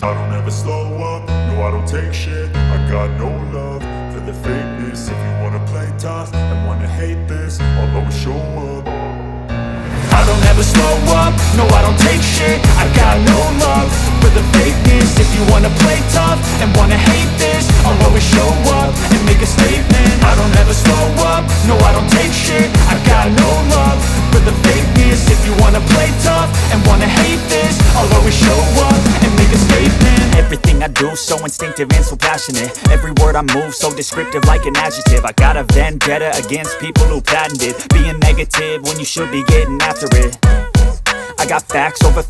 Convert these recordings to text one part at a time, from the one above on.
I don't ever slow up, no I don't take shit. I got no love for the fakeness. If you wanna play tough and wanna hate this, I'll always show up. I don't ever slow up, no I don't take shit. I got no love for the fakeness. If you wanna play tough and wanna hate this, I'll always show up and make a statement. I don't ever slow up, no I don't take shit. I got no love for the fakeness. If you wanna play tough and wanna hate this, I'll always show up and make a statement. Everything I do so instinctive and so passionate. Every word I move so descriptive like an adjective. I got a vendetta against people who patented being negative when you should be getting after it. I got facts over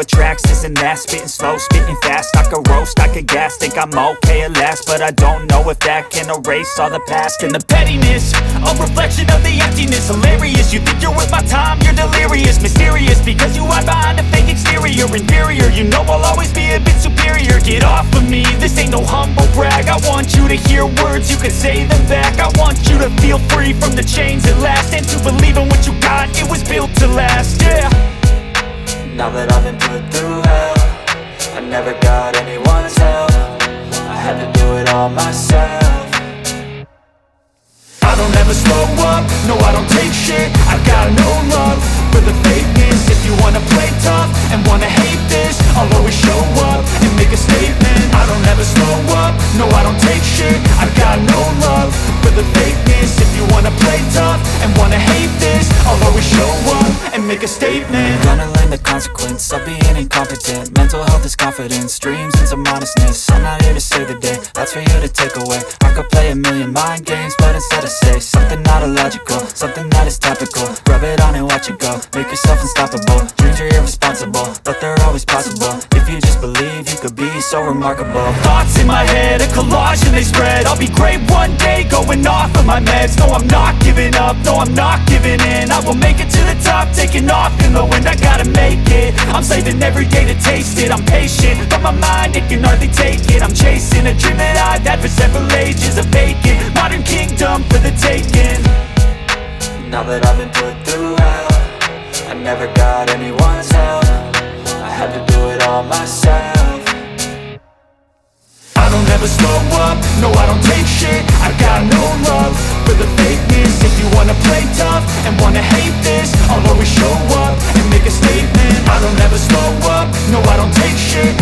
tracks, this and that. Spitting slow, spitting fast. I could roast, I could gas. Think I'm okay at last, but I don't know if that can erase all the past. And the pettiness, a reflection of the emptiness. Hilarious, you think you're worth my time, you're delirious. Mysterious, because you hide behind a fake exterior. Inferior, you know I'll always be a bit superior. Get off of me, this ain't no humble brag. I want you to hear words, you can say them back. I want you to feel free from the chains at last, and to believe in what you got, it was built to last, yeah. Now that I've been put through hell, I never got anyone's help. I had to do it all myself. I don't ever slow up, no I don't take shit. I got no love for the fakeness. If you wanna play tough and wanna hate this, I'll always show up and make a statement. I don't ever slow up, no I don't take shit. I got no love for the fakeness. If you wanna play tough and wanna hate this, I'll always show up and make a statement. Gonna learn the consequence of being incompetent. Mental health is confidence, dreams and some honestness. I'm not here to save the day, that's for you to take away. I could play a million mind games, but instead I say something not illogical, something that is topical. Rub it on and watch it go, make yourself unstoppable. Dreams are irresponsible, but they're always possible. If you just believe, you could be so remarkable. Thoughts in my head, a collage and they spread. I'll be great one day, going off of my meds. No, I'm not giving up, no, I'm not giving in. I will make it to the top, taking off in the wind. I gotta make it, I'm saving every day to taste it. I'm patient, but my mind, it can hardly take it. I'm chasing a dream that I've had for several ages. A vacant, modern kingdom for the taking. Now that I've been put through hell, I never got anyone's help. I had to do it all myself. I don't ever slow up, no I don't take shit. I got no love for the fakeness. If you wanna play tough and wanna hate this, I'll always show up and make a statement. I don't ever slow up, no I don't take shit.